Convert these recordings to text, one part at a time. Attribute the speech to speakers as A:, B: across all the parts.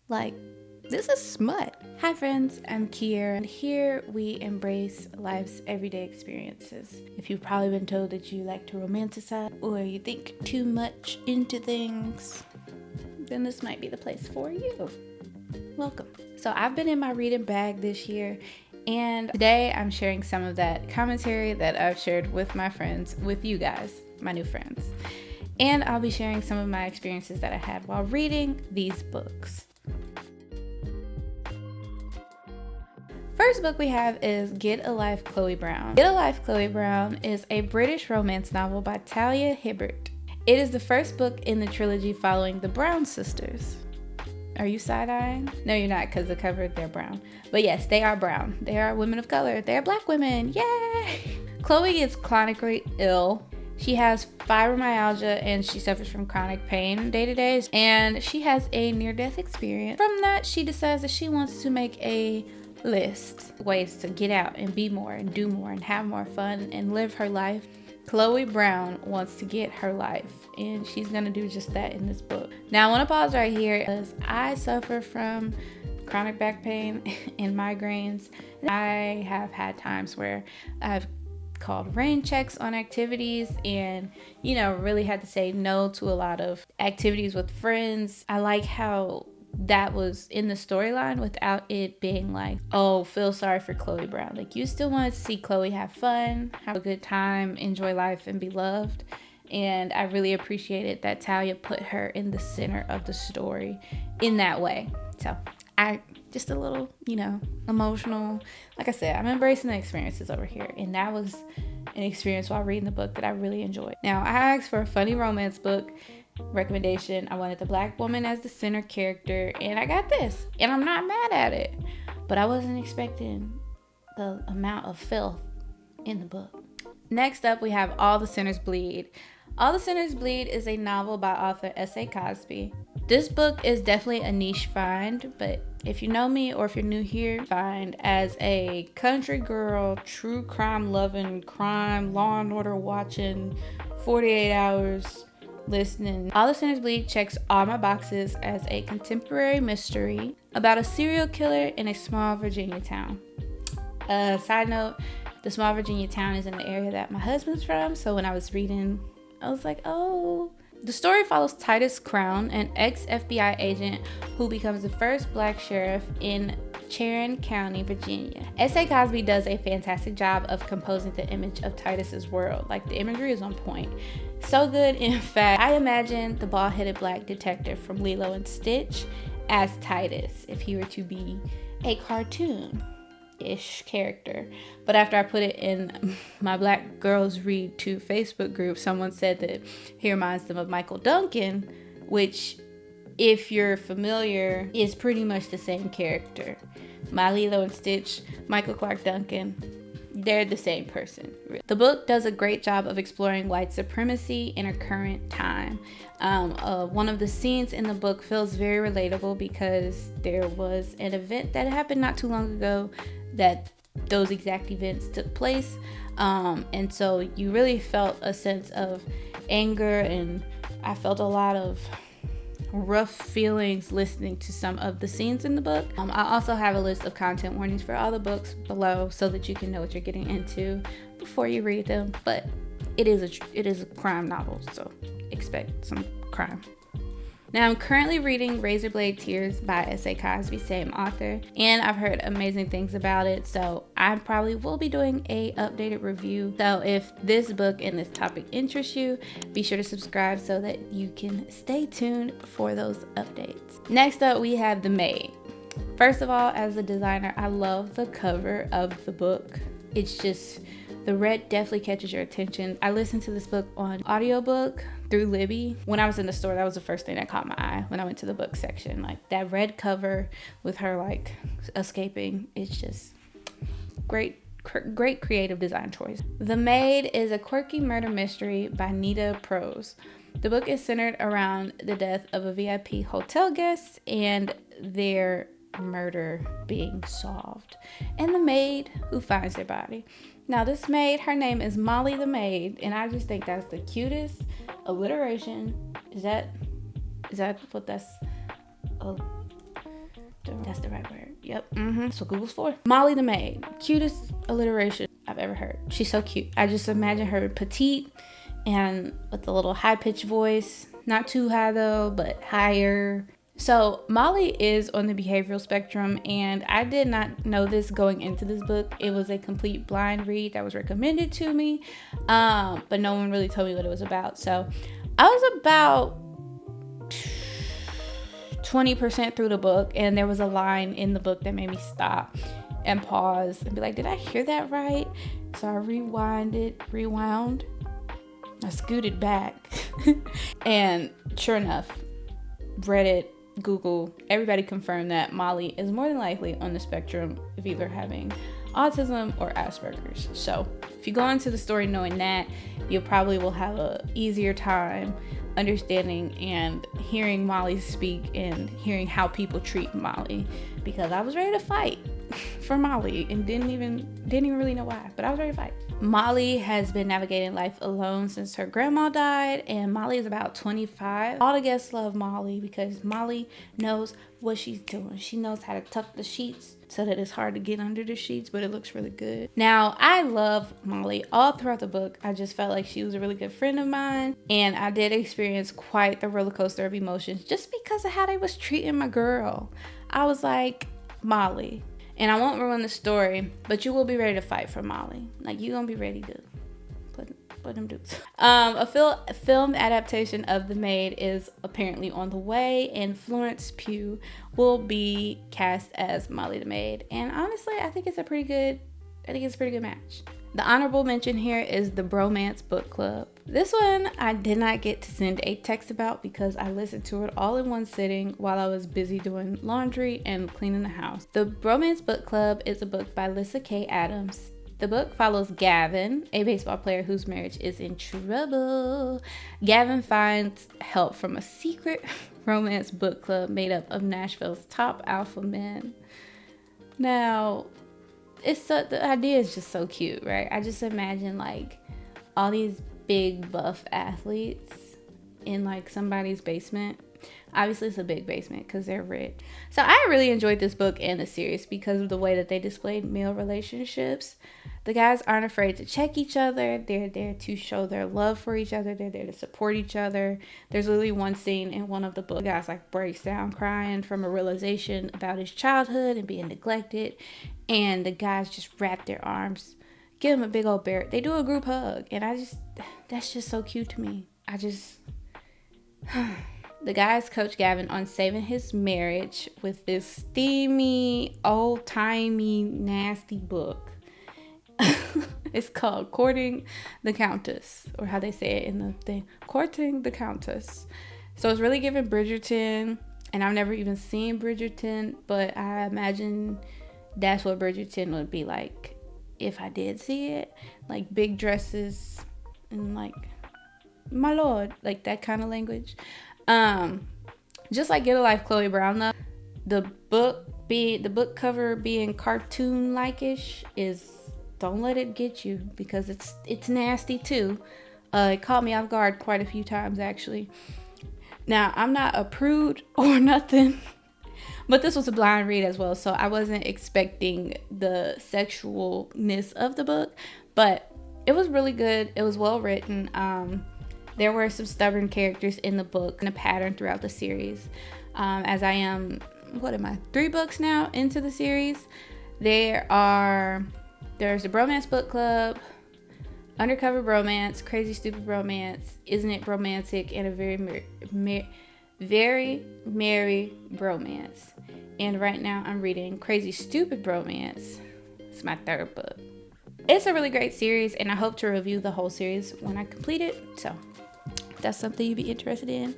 A: Like, this is smut. Hi friends, I'm Kier, and here we embrace life's everyday experiences. If you've probably been told that you like to romanticize or you think too much into things, then this might be the place for you. Welcome. So I've been in my reading bag this year, and today I'm sharing some of that commentary that I've shared with my friends, with you guys, my new friends. And I'll be sharing some of my experiences that I had while reading these books. First book we have is Get a Life, Chloe Brown. Get a Life, Chloe Brown is a British romance novel by Talia Hibbert. It is the first book in the trilogy following the Brown sisters. Are you side-eyeing? No, you're not, because the cover, they're brown. But yes, they are brown. They are women of color. They are black women. Yay! Chloe gets chronically ill. She has fibromyalgia and she suffers from chronic pain day to day. And she has a near-death experience. From that, she decides that she wants to make a list of ways to get out and be more and do more and have more fun and live her life. Chloe Brown wants to get her life, and she's gonna do just that in this book. Now I want to pause right here because I suffer from chronic back pain and migraines. I have had times where I've called rain checks on activities and really had to say no to a lot of activities with friends. I like how that was in the storyline without it being like, oh, feel sorry for Chloe Brown. Like, you still wanted to see Chloe have fun, have a good time, enjoy life, and be loved. And I really appreciated that Talia put her in the center of the story in that way. So I just a little, emotional. Like I said, I'm embracing the experiences over here. And that was an experience while reading the book that I really enjoyed. Now, I asked for a funny romance book recommendation. I wanted the black woman as the center character, and I got this, and I'm not mad at it, but I wasn't expecting the amount of filth in the book. Next up, we have All the Sinners Bleed. All the Sinners Bleed is a novel by author S.A. Cosby. This book is definitely a niche find, but if you know me or if you're new here, find as a country girl, true crime loving, crime, Law and Order watching, 48 hours listening. All the Sinners Bleed checks all my boxes as a contemporary mystery about a serial killer in a small Virginia town. Side note, the small Virginia town is in the area that my husband's from, so when I was reading, I was like, oh. The story follows Titus Crown, an ex-FBI agent who becomes the first black sheriff in Charron County, Virginia. S.A. Cosby does a fantastic job of composing the image of Titus's world. Like, the imagery is on point. So good, in fact, I imagine the bald-headed black detective from Lilo and Stitch as Titus if he were to be a cartoon-ish character. But after I put it in my Black Girls Read 2 Facebook group, someone said that he reminds them of Michael Duncan, which, if you're familiar, is pretty much the same character. My Lilo and Stitch, Michael Clark Duncan, they're the same person. The book does a great job of exploring white supremacy in a current time. One of the scenes in the book feels very relatable because there was an event that happened not too long ago that those exact events took place. And so you really felt a sense of anger, and I felt a lot of rough feelings listening to some of the scenes in the book. I also have a list of content warnings for all the books below so that you can know what you're getting into before you read them. But it is a crime novel, so expect some crime. Now, I'm currently reading Razorblade Tears by S.A. Cosby, same author, and I've heard amazing things about it, so I probably will be doing a updated review. So if this book and this topic interests you, be sure to subscribe so that you can stay tuned for those updates. Next up, we have The Maid. First of all, as a designer, I love the cover of the book. It's just, the red definitely catches your attention. I listened to this book on audiobook through Libby. When I was in the store, that was the first thing that caught my eye when I went to the book section. Like, that red cover with her like escaping, it's just great creative design choice. The Maid is a quirky murder mystery by Nita, Prose. The book is centered around the death of a VIP hotel guest and their murder being solved, and the maid who finds their body. Now, this maid, her name is Molly the Maid, and I just think that's the cutest alliteration. Is that what that's That's the right word. Yep. That's what Google's for. Molly the Maid. Cutest alliteration I've ever heard. She's so cute. I just imagine her petite and with a little high-pitched voice. Not too high though, but higher. So Molly is on the behavioral spectrum, and I did not know this going into this book. It was a complete blind read that was recommended to me, but no one really told me what it was about. So I was about 20% through the book, and there was a line in the book that made me stop and pause and be like, did I hear that right? So I rewound, I scooted back and sure enough, Reddit, Google, everybody confirmed that Molly is more than likely on the spectrum of either having autism or Asperger's. So if you go into the story knowing that, you probably will have a easier time understanding and hearing Molly speak and hearing how people treat Molly, because I was ready to fight for Molly and didn't even really know why, but I was ready to fight. Molly has been navigating life alone since her grandma died, and Molly is about 25. All the guests love Molly because Molly knows what she's doing. She knows how to tuck the sheets so that it's hard to get under the sheets, but it looks really good. Now, I love Molly all throughout the book. I just felt like she was a really good friend of mine, and I did experience quite the roller coaster of emotions just because of how they was treating my girl. I was like, Molly. And I won't ruin the story, but you will be ready to fight for Molly. Like, you're gonna be ready to put them dudes. A film adaptation of The Maid is apparently on the way, and Florence Pugh will be cast as Molly the Maid. And honestly, I think it's a pretty good match. The honorable mention here is the Bromance Book Club. This one I did not get to send a text about because I listened to it all in one sitting while I was busy doing laundry and cleaning the house. The Bromance Book Club is a book by Lyssa K. Adams. The book follows Gavin, a baseball player whose marriage is in trouble. Gavin finds help from a secret romance book club made up of Nashville's top alpha men. Now, the idea is just so cute, right? I just imagine like all these big buff athletes in like somebody's basement. Obviously it's a big basement because they're rich. So I really enjoyed this book and the series because of the way that they displayed male relationships. The guys aren't afraid to check each other. They're there to show their love for each other. They're there to support each other. There's literally one scene in one of the books, the guys like breaks down crying from a realization about his childhood and being neglected, and the guys just wrap their arms, give him a big old bear. They do a group hug, and that's just so cute to me. The guys coach Gavin on saving his marriage with this steamy, old-timey, nasty book. It's called Courting the Countess, or how they say it in the thing, Courting the Countess. So it's really giving Bridgerton, and I've never even seen Bridgerton, but I imagine that's what Bridgerton would be like if I did see it. Like big dresses and like, my lord, like that kind of language. Just like Get a Life, Chloe Brown, though, the book cover being cartoon like-ish is, don't let it get you, because it's nasty too. It caught me off guard quite a few times actually. Now, I'm not a prude or nothing, but this was a blind read as well, so I wasn't expecting the sexualness of the book, but it was really good. It was well written. There were some stubborn characters in the book and a pattern throughout the series. As I am, 3 books now into the series. There's the Bromance Book Club, Undercover Bromance, Crazy Stupid Bromance, Isn't It Romantic, and a Very Merry Bromance. And right now I'm reading Crazy Stupid Bromance. It's my 3rd book. It's a really great series, and I hope to review the whole series when I complete it. So if that's something you'd be interested in,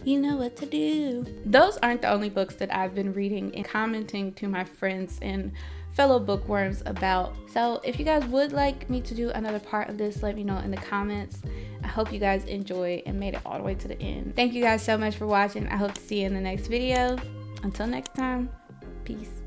A: you know what to do. Those aren't the only books that I've been reading and commenting to my friends and fellow bookworms about. So if you guys would like me to do another part of this, let me know in the comments. I hope you guys enjoy and made it all the way to the end. Thank you guys so much for watching. I hope to see you in the next video. Until next time, peace.